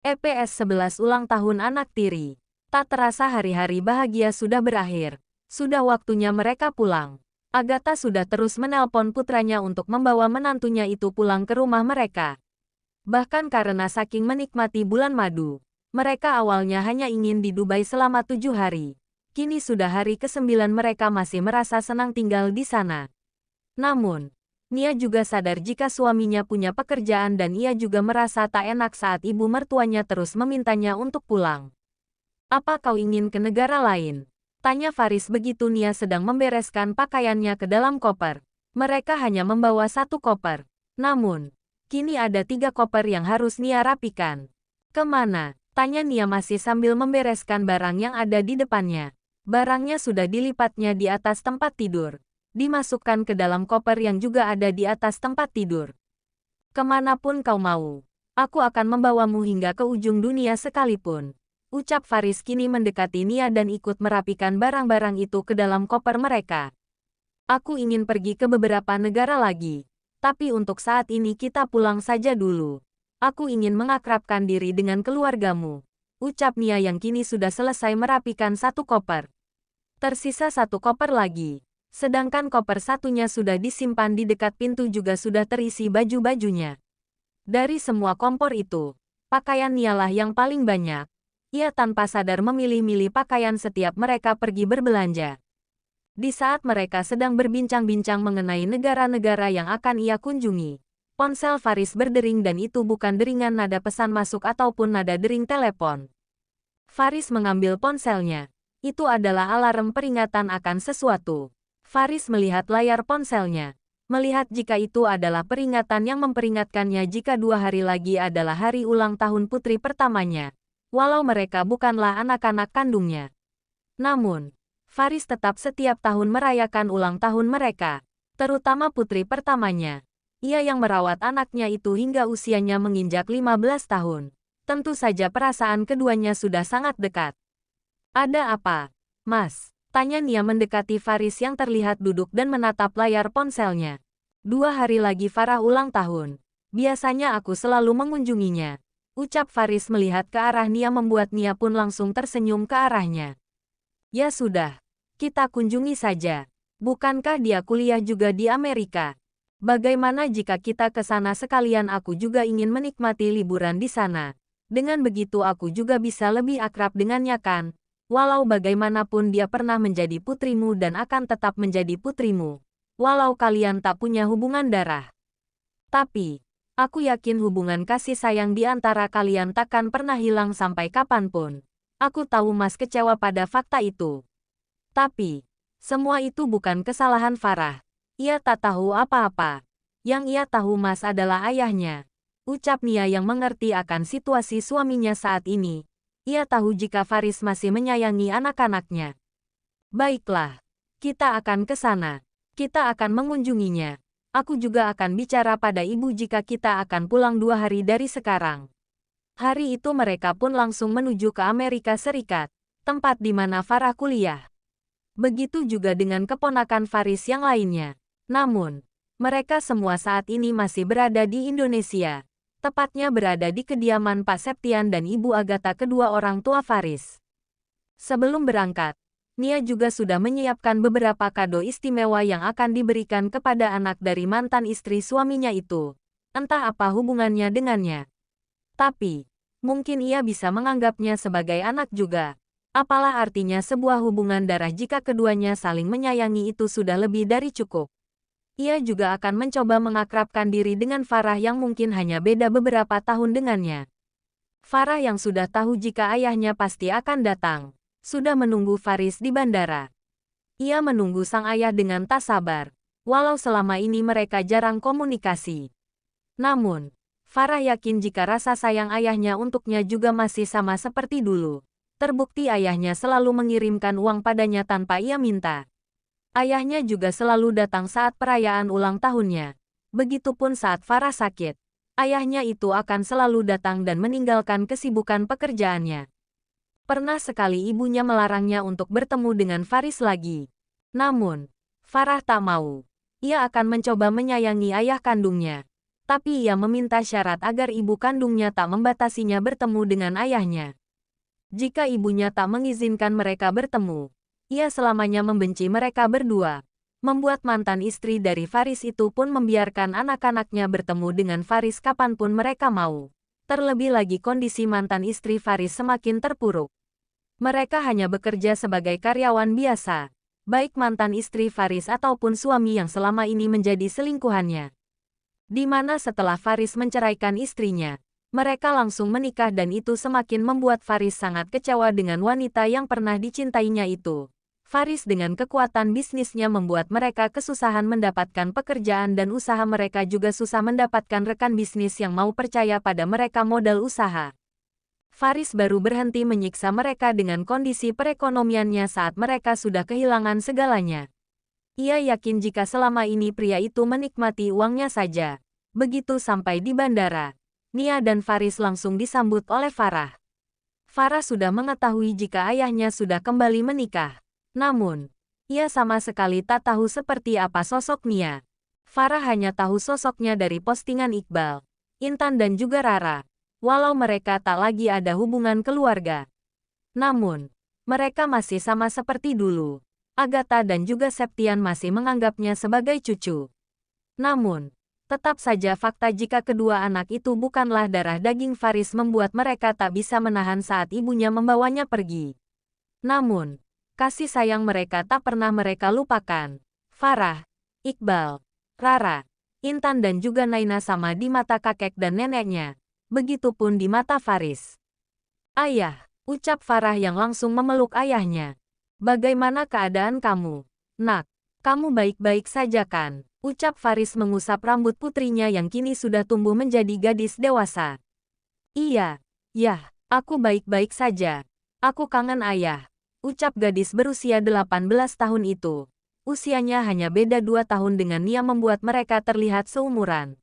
EPS 11 ulang tahun anak tiri. Tak terasa hari-hari bahagia sudah berakhir. Sudah waktunya mereka pulang. Agatha sudah terus menelpon putranya untuk membawa menantunya itu pulang ke rumah mereka. Bahkan karena saking menikmati bulan madu, mereka awalnya hanya ingin di Dubai selama 7 hari. Kini sudah hari ke-9 mereka masih merasa senang tinggal di sana. Namun, Nia juga sadar jika suaminya punya pekerjaan dan ia juga merasa tak enak saat ibu mertuanya terus memintanya untuk pulang. "Apa kau ingin ke negara lain?" tanya Faris begitu Nia sedang membereskan pakaiannya ke dalam koper. Mereka hanya membawa satu koper. Namun, kini ada 3 koper yang harus Nia rapikan. "Kemana?" tanya Nia masih sambil membereskan barang yang ada di depannya. Barangnya sudah dilipatnya di atas tempat tidur. Dimasukkan ke dalam koper yang juga ada di atas tempat tidur. "Kemanapun kau mau, aku akan membawamu hingga ke ujung dunia sekalipun," ucap Faris kini mendekati Nia dan ikut merapikan barang-barang itu ke dalam koper mereka. "Aku ingin pergi ke beberapa negara lagi, tapi untuk saat ini kita pulang saja dulu. Aku ingin mengakrabkan diri dengan keluargamu," ucap Nia yang kini sudah selesai merapikan satu koper. Tersisa satu koper lagi. Sedangkan koper satunya sudah disimpan di dekat pintu juga sudah terisi baju-bajunya. Dari semua kompor itu, pakaian Nialah yang paling banyak. Ia tanpa sadar memilih-milih pakaian setiap mereka pergi berbelanja. Di saat mereka sedang berbincang-bincang mengenai negara-negara yang akan ia kunjungi, ponsel Faris berdering dan itu bukan deringan nada pesan masuk ataupun nada dering telepon. Faris mengambil ponselnya. Itu adalah alarm peringatan akan sesuatu. Faris melihat layar ponselnya. Melihat jika itu adalah peringatan yang memperingatkannya jika 2 hari lagi adalah hari ulang tahun putri pertamanya. Walau mereka bukanlah anak-anak kandungnya. Namun, Faris tetap setiap tahun merayakan ulang tahun mereka. Terutama putri pertamanya. Ia yang merawat anaknya itu hingga usianya menginjak 15 tahun. Tentu saja perasaan keduanya sudah sangat dekat. "Ada apa, Mas?" tanya Nia mendekati Faris yang terlihat duduk dan menatap layar ponselnya. 2 hari lagi Farah ulang tahun. Biasanya aku selalu mengunjunginya," ucap Faris melihat ke arah Nia membuat Nia pun langsung tersenyum ke arahnya. "Ya sudah, kita kunjungi saja. Bukankah dia kuliah juga di Amerika? Bagaimana jika kita ke sana sekalian, aku juga ingin menikmati liburan di sana. Dengan begitu aku juga bisa lebih akrab dengannya kan? Walau bagaimanapun dia pernah menjadi putrimu dan akan tetap menjadi putrimu. Walau kalian tak punya hubungan darah. Tapi, aku yakin hubungan kasih sayang di antara kalian takkan pernah hilang sampai kapanpun. Aku tahu Mas kecewa pada fakta itu. Tapi, semua itu bukan kesalahan Farah. Ia tak tahu apa-apa. Yang ia tahu Mas adalah ayahnya," ucap Nia yang mengerti akan situasi suaminya saat ini. Ia tahu jika Faris masih menyayangi anak-anaknya. "Baiklah, kita akan ke sana. Kita akan mengunjunginya. Aku juga akan bicara pada ibu jika kita akan pulang 2 hari dari sekarang." Hari itu mereka pun langsung menuju ke Amerika Serikat, tempat di mana Farah kuliah. Begitu juga dengan keponakan Faris yang lainnya. Namun, mereka semua saat ini masih berada di Indonesia. Tepatnya berada di kediaman Pak Septian dan Ibu Agatha, kedua orang tua Faris. Sebelum berangkat, Nia juga sudah menyiapkan beberapa kado istimewa yang akan diberikan kepada anak dari mantan istri suaminya itu. Entah apa hubungannya dengannya. Tapi, mungkin ia bisa menganggapnya sebagai anak juga. Apalah artinya sebuah hubungan darah jika keduanya saling menyayangi, itu sudah lebih dari cukup. Ia juga akan mencoba mengakrabkan diri dengan Farah yang mungkin hanya beda beberapa tahun dengannya. Farah yang sudah tahu jika ayahnya pasti akan datang, sudah menunggu Faris di bandara. Ia menunggu sang ayah dengan tak sabar, walau selama ini mereka jarang komunikasi. Namun, Farah yakin jika rasa sayang ayahnya untuknya juga masih sama seperti dulu. Terbukti ayahnya selalu mengirimkan uang padanya tanpa ia minta. Ayahnya juga selalu datang saat perayaan ulang tahunnya. Begitupun saat Farah sakit, ayahnya itu akan selalu datang dan meninggalkan kesibukan pekerjaannya. Pernah sekali ibunya melarangnya untuk bertemu dengan Faris lagi. Namun, Farah tak mau. Ia akan mencoba menyayangi ayah kandungnya. Tapi ia meminta syarat agar ibu kandungnya tak membatasinya bertemu dengan ayahnya. Jika ibunya tak mengizinkan mereka bertemu, ia selamanya membenci mereka berdua. Membuat mantan istri dari Faris itu pun membiarkan anak-anaknya bertemu dengan Faris kapanpun mereka mau. Terlebih lagi kondisi mantan istri Faris semakin terpuruk. Mereka hanya bekerja sebagai karyawan biasa, baik mantan istri Faris ataupun suami yang selama ini menjadi selingkuhannya. Di mana setelah Faris menceraikan istrinya, mereka langsung menikah dan itu semakin membuat Faris sangat kecewa dengan wanita yang pernah dicintainya itu. Faris dengan kekuatan bisnisnya membuat mereka kesusahan mendapatkan pekerjaan dan usaha mereka juga susah mendapatkan rekan bisnis yang mau percaya pada mereka modal usaha. Faris baru berhenti menyiksa mereka dengan kondisi perekonomiannya saat mereka sudah kehilangan segalanya. Ia yakin jika selama ini pria itu menikmati uangnya saja. Begitu sampai di bandara, Nia dan Faris langsung disambut oleh Farah. Farah sudah mengetahui jika ayahnya sudah kembali menikah. Namun, ia sama sekali tak tahu seperti apa sosok Nia. Farah hanya tahu sosoknya dari postingan Iqbal, Intan dan juga Rara. Walau mereka tak lagi ada hubungan keluarga. Namun, mereka masih sama seperti dulu. Agatha dan juga Septian masih menganggapnya sebagai cucu. Namun, tetap saja fakta jika kedua anak itu bukanlah darah daging Faris membuat mereka tak bisa menahan saat ibunya membawanya pergi. Namun, kasih sayang mereka tak pernah mereka lupakan. Farah, Iqbal, Rara, Intan dan juga Naina sama di mata kakek dan neneknya. Begitupun di mata Faris. "Ayah," ucap Farah yang langsung memeluk ayahnya. "Bagaimana keadaan kamu, Nak? Kamu baik-baik saja kan?" Ucap Faris mengusap rambut putrinya yang kini sudah tumbuh menjadi gadis dewasa. "Iya, yah, aku baik-baik saja. Aku kangen ayah." Ucap gadis berusia 18 tahun itu. Usianya hanya beda 2 tahun dengan Nia membuat mereka terlihat seumuran.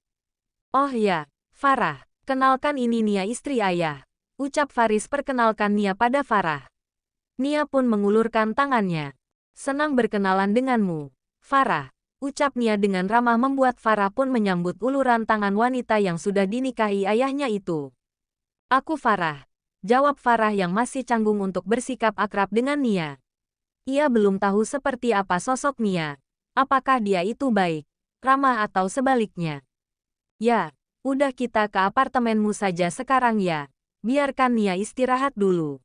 "Oh ya, Farah, kenalkan ini Nia istri ayah." Ucap Faris perkenalkan Nia pada Farah. Nia pun mengulurkan tangannya. "Senang berkenalan denganmu, Farah." Ucap Nia dengan ramah membuat Farah pun menyambut uluran tangan wanita yang sudah dinikahi ayahnya itu. "Aku Farah," jawab Farah yang masih canggung untuk bersikap akrab dengan Nia. Ia belum tahu seperti apa sosok Nia. Apakah dia itu baik, ramah atau sebaliknya. "Ya, udah kita ke apartemenmu saja sekarang ya. Biarkan Nia istirahat dulu.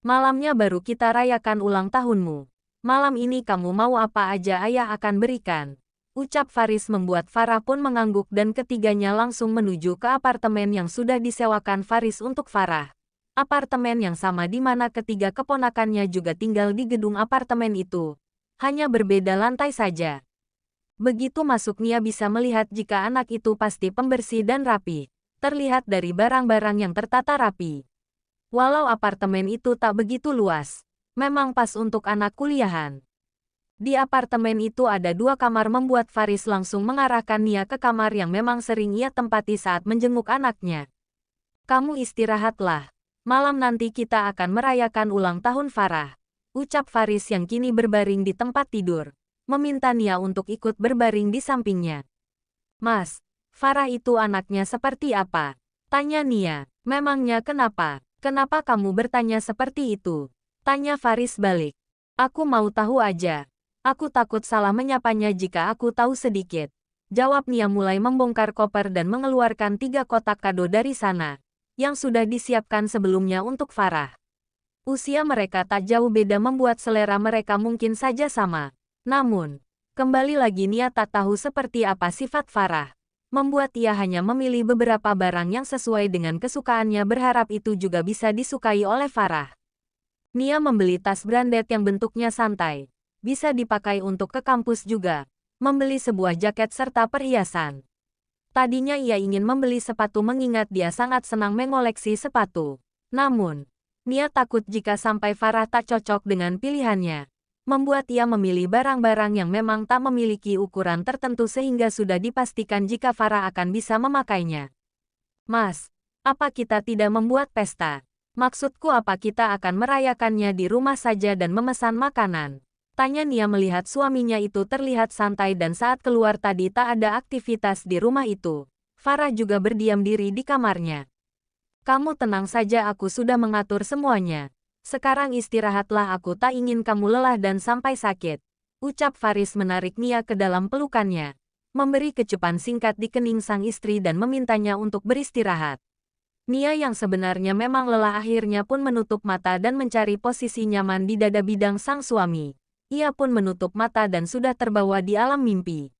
Malamnya baru kita rayakan ulang tahunmu. Malam ini kamu mau apa aja ayah akan berikan." Ucap Faris membuat Farah pun mengangguk dan ketiganya langsung menuju ke apartemen yang sudah disewakan Faris untuk Farah. Apartemen yang sama di mana ketiga keponakannya juga tinggal di gedung apartemen itu. Hanya berbeda lantai saja. Begitu masuk Nia bisa melihat jika anak itu pasti pembersih dan rapi. Terlihat dari barang-barang yang tertata rapi. Walau apartemen itu tak begitu luas, memang pas untuk anak kuliahan. Di apartemen itu ada 2 kamar membuat Faris langsung mengarahkan Nia ke kamar yang memang sering ia tempati saat menjenguk anaknya. "Kamu istirahatlah. Malam nanti kita akan merayakan ulang tahun Farah." Ucap Faris yang kini berbaring di tempat tidur. Meminta Nia untuk ikut berbaring di sampingnya. "Mas, Farah itu anaknya seperti apa?" Tanya Nia. "Memangnya kenapa? Kenapa kamu bertanya seperti itu?" Tanya Faris balik. "Aku mau tahu aja. Aku takut salah menyapanya jika aku tahu sedikit." Jawab Nia mulai membongkar koper dan mengeluarkan 3 kotak kado dari sana, yang sudah disiapkan sebelumnya untuk Farah. Usia mereka tak jauh beda membuat selera mereka mungkin saja sama. Namun, kembali lagi Nia tak tahu seperti apa sifat Farah. Membuat ia hanya memilih beberapa barang yang sesuai dengan kesukaannya berharap itu juga bisa disukai oleh Farah. Nia membeli tas branded yang bentuknya santai. Bisa dipakai untuk ke kampus juga. Membeli sebuah jaket serta perhiasan. Tadinya ia ingin membeli sepatu mengingat dia sangat senang mengoleksi sepatu. Namun, Nia takut jika sampai Farah tak cocok dengan pilihannya. Membuat ia memilih barang-barang yang memang tak memiliki ukuran tertentu sehingga sudah dipastikan jika Farah akan bisa memakainya. "Mas, apa kita tidak membuat pesta? Maksudku apa kita akan merayakannya di rumah saja dan memesan makanan?" Tanya Nia melihat suaminya itu terlihat santai dan saat keluar tadi tak ada aktivitas di rumah itu. Farah juga berdiam diri di kamarnya. Kamu tenang saja, aku sudah mengatur semuanya. Sekarang istirahatlah, aku tak ingin kamu lelah dan sampai sakit. Ucap Faris menarik Nia ke dalam pelukannya. Memberi kecupan singkat di kening sang istri dan memintanya untuk beristirahat. Nia yang sebenarnya memang lelah akhirnya pun menutup mata dan mencari posisi nyaman di dada bidang sang suami. Ia pun menutup mata dan sudah terbawa di alam mimpi.